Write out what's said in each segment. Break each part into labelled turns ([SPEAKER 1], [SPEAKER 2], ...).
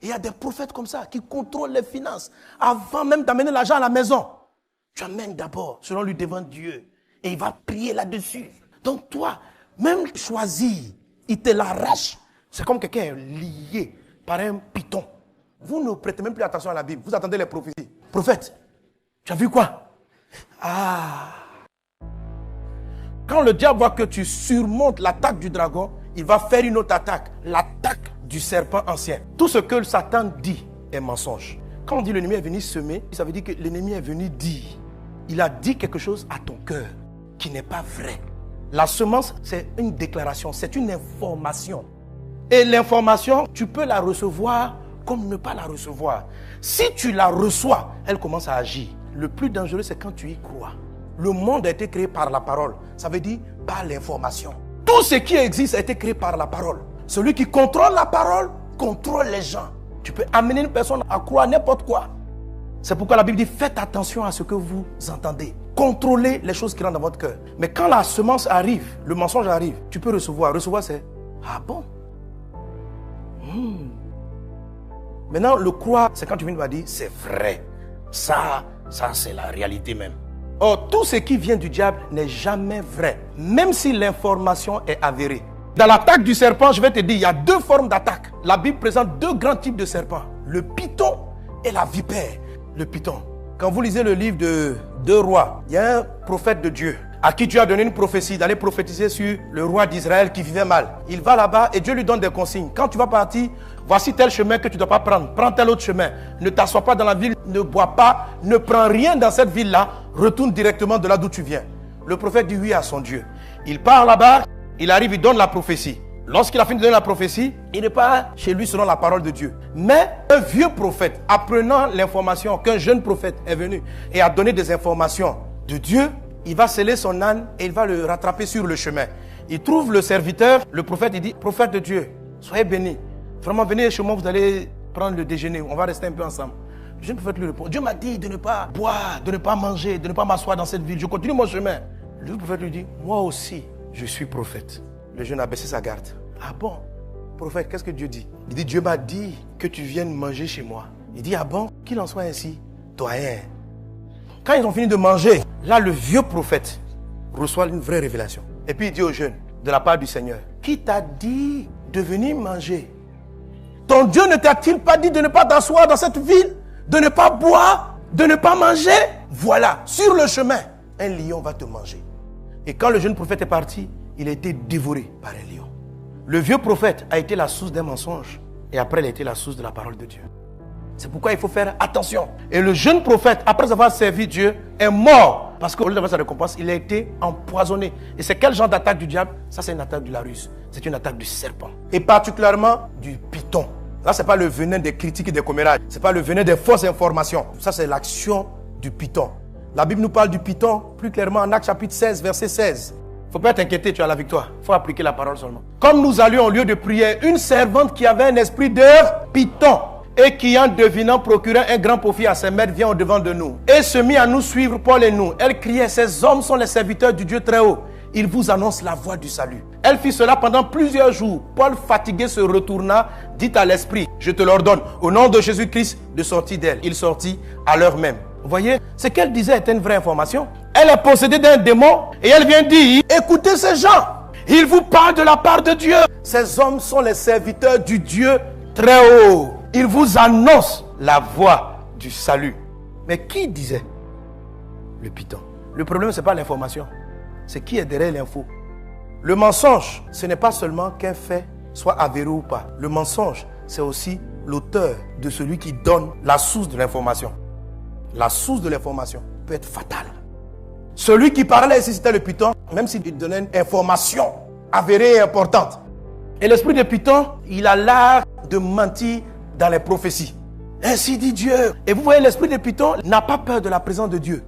[SPEAKER 1] Et il y a des prophètes comme ça qui contrôlent les finances. Avant même d'amener l'argent à la maison, tu amènes d'abord, selon lui, devant Dieu. Et il va prier là-dessus. Donc toi, même choisi, il te l'arrache. C'est comme quelqu'un est lié par un python. Vous ne prêtez même plus attention à la Bible. Vous attendez les prophéties. Prophète, tu as vu quoi? Quand le diable voit que tu surmontes l'attaque du dragon, il va faire une autre attaque. L'attaque du serpent ancien. Tout ce que Satan dit est mensonge. Quand on dit l'ennemi est venu semer, ça veut dire que l'ennemi est venu dire. Il a dit quelque chose à ton cœur qui n'est pas vrai. La semence, c'est une déclaration, c'est une information. Et l'information, tu peux la recevoir comme ne pas la recevoir. Si tu la reçois, elle commence à agir. Le plus dangereux, c'est quand tu y crois. Le monde a été créé par la parole. Ça veut dire par l'information. Tout ce qui existe a été créé par la parole. Celui qui contrôle la parole, contrôle les gens. Tu peux amener une personne à croire n'importe quoi. C'est pourquoi la Bible dit, faites attention à ce que vous entendez. Contrôlez les choses qui rentrent dans votre cœur. Mais quand la semence arrive, le mensonge arrive, tu peux recevoir. Recevoir, c'est, ah bon? Maintenant, le croire, c'est quand tu viens de me dire, c'est vrai. Ça c'est la réalité même. Or, tout ce qui vient du diable n'est jamais vrai. Même si l'information est avérée. Dans l'attaque du serpent, je vais te dire, il y a deux formes d'attaque. La Bible présente deux grands types de serpents. Le python et la vipère. Le python. Quand vous lisez le livre de 2 rois, il y a un prophète de Dieu à qui Dieu a donné une prophétie d'aller prophétiser sur le roi d'Israël qui vivait mal. Il va là-bas et Dieu lui donne des consignes. Quand tu vas partir, voici tel chemin que tu ne dois pas prendre. Prends tel autre chemin. Ne t'assois pas dans la ville, ne bois pas, ne prends rien dans cette ville-là. Retourne directement de là d'où tu viens. Le prophète dit oui à son Dieu. Il part là-bas, il arrive, il donne la prophétie. Lorsqu'il a fini de donner la prophétie, il n'est pas chez lui selon la parole de Dieu. Mais un vieux prophète, apprenant l'information qu'un jeune prophète est venu et a donné des informations de Dieu, il va sceller son âne et il va le rattraper sur le chemin. Il trouve le serviteur, le prophète, il dit, prophète de Dieu, soyez bénis. Vraiment, venez chez moi, vous allez prendre le déjeuner, on va rester un peu ensemble. Le jeune prophète lui répond, Dieu m'a dit de ne pas boire, de ne pas manger, de ne pas m'asseoir dans cette ville. Je continue mon chemin. Le prophète lui dit, moi aussi, je suis prophète. Le jeune a baissé sa garde. Ah bon? Prophète, qu'est-ce que Dieu dit? Il dit, Dieu m'a dit que tu viennes manger chez moi. Il dit, ah bon? Qu'il en soit ainsi, doyen. Quand ils ont fini de manger, là, le vieux prophète reçoit une vraie révélation. Et puis il dit au jeune, de la part du Seigneur, qui t'a dit de venir manger? Ton Dieu ne t'a-t-il pas dit de ne pas t'asseoir dans cette ville, de ne pas boire, de ne pas manger? Voilà, sur le chemin, un lion va te manger. Et quand le jeune prophète est parti, il a été dévoré par un lion. Le vieux prophète a été la source d'un mensonge et après il a été la source de la parole de Dieu. C'est pourquoi il faut faire attention. Et le jeune prophète, après avoir servi Dieu, est mort. Parce qu'au lieu d'avoir sa récompense, il a été empoisonné. Et c'est quel genre d'attaque du diable? Ça, c'est une attaque de la ruse. C'est une attaque du serpent. Et particulièrement du python. Là, ce n'est pas le venin des critiques et des commérages. Ce n'est pas le venin des fausses informations. Ça, c'est l'action du python. La Bible nous parle du python plus clairement en Actes chapitre 16, verset 16. Il ne faut pas t'inquiéter, tu as la victoire. Il faut appliquer la parole seulement. Comme nous allions au lieu de prière, une servante qui avait un esprit de python et qui, en devinant, procurait un grand profit à ses maîtres, vient au-devant de nous. Et se mit à nous suivre, Paul et nous. Elle criait, ces hommes sont les serviteurs du Dieu très haut. Ils vous annoncent la voie du salut. Elle fit cela pendant plusieurs jours. Paul, fatigué, se retourna, dit à l'esprit, je te l'ordonne, au nom de Jésus-Christ, de sortir d'elle. Il sortit à l'heure même. Vous voyez, ce qu'elle disait était une vraie information. Elle est possédée d'un démon et elle vient dire, écoutez ces gens, ils vous parlent de la part de Dieu. Ces hommes sont les serviteurs du Dieu très haut. Ils vous annoncent la voie du salut. Mais qui disait? Le python. Le problème, ce n'est pas l'information. C'est qui est derrière l'info. Le mensonge, ce n'est pas seulement qu'un fait soit avéré ou pas. Le mensonge, c'est aussi l'auteur de celui qui donne la source de l'information. La source de l'information peut être fatale. Celui qui parlait ici, c'était le python, même s'il donnait une information avérée et importante. Et l'esprit de python, il a l'art de mentir dans les prophéties. Ainsi dit Dieu. Et vous voyez, l'esprit de python n'a pas peur de la présence de Dieu.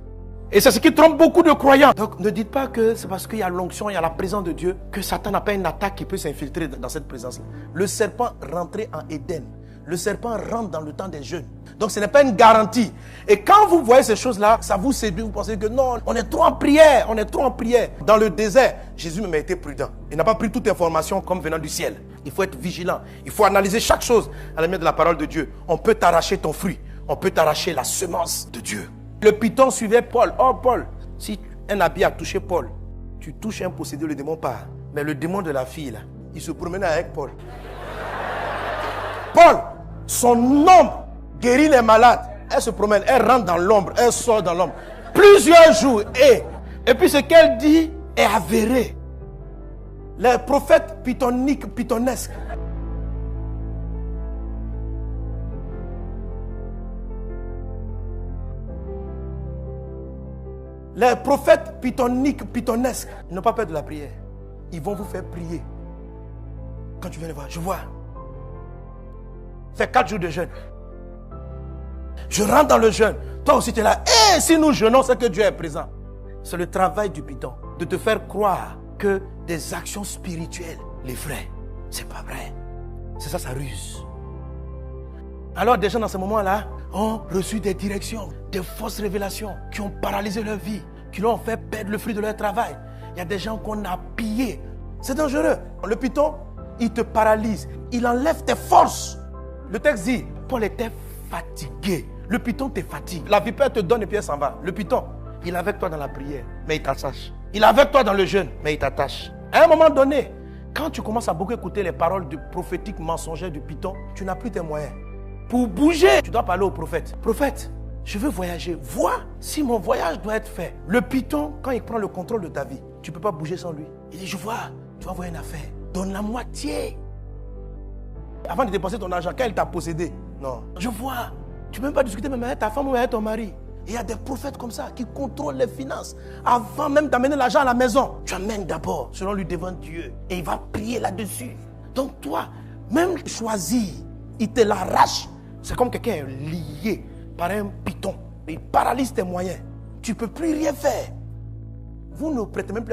[SPEAKER 1] Et c'est ce qui trompe beaucoup de croyants. Donc ne dites pas que c'est parce qu'il y a l'onction, il y a la présence de Dieu, que Satan n'a pas une attaque qui peut s'infiltrer dans cette présence-là. Le serpent rentrait en Éden. Le serpent rentre dans le temps des jeûnes. Donc ce n'est pas une garantie. Et quand vous voyez ces choses-là, ça vous séduit, vous pensez que non, on est trop en prière, on est trop en prière. Dans le désert, Jésus même a été prudent. Il n'a pas pris toute information comme venant du ciel. Il faut être vigilant. Il faut analyser chaque chose à la lumière de la parole de Dieu. On peut t'arracher ton fruit. On peut t'arracher la semence de Dieu. Le python suivait Paul. Oh Paul, si un habit a touché Paul, tu touches un possédé, le démon part. Mais le démon de la fille, là, il se promenait avec Paul. Paul, son ombre guérit les malades. Elle se promène, elle rentre dans l'ombre, elle sort dans l'ombre. Plusieurs jours. Et puis ce qu'elle dit est avéré. Les prophètes pythonesques. Les prophètes pythonesques n'ont pas peur de la prière. Ils vont vous faire prier. Quand tu viens les voir, je vois. Fais 4 jours de jeûne. Je rentre dans le jeûne. Toi aussi tu es là. Si nous jeûnons, c'est que Dieu est présent. C'est le travail du python. De te faire croire que des actions spirituelles, les vraies, c'est pas vrai. C'est ça, sa ruse. Alors des gens dans ce moment-là ont reçu des directions, des fausses révélations qui ont paralysé leur vie, qui leur ont fait perdre le fruit de leur travail. Il y a des gens qu'on a pillés. C'est dangereux. Le python, il te paralyse. Il enlève tes forces. Le texte dit, Paul était fatigué. Le python te fatigue. La vipère te donne et puis elle s'en va. Le python, il est avec toi dans la prière, mais il t'attache. Il est avec toi dans le jeûne, mais il t'attache. À un moment donné, quand tu commences à beaucoup écouter les paroles du prophétique mensongère du python, tu n'as plus tes moyens. Pour bouger, tu dois parler au prophète. Prophète, je veux voyager. Vois si mon voyage doit être fait. Le python, quand il prend le contrôle de ta vie, tu ne peux pas bouger sans lui. Il dit, je vois, tu vas avoir une affaire. Donne la moitié. Avant de dépenser ton argent, quand il t'a possédé. Non. Je vois. Tu ne peux même pas discuter même avec ta femme ou avec ton mari. Et il y a des prophètes comme ça qui contrôlent les finances. Avant même d'amener l'argent à la maison, tu amènes d'abord, selon lui, devant Dieu. Et il va prier là-dessus. Donc toi, même choisi, il te l'arrache. C'est comme quelqu'un est lié par un python. Il paralyse tes moyens. Tu ne peux plus rien faire. Vous ne prêtez même plus attention.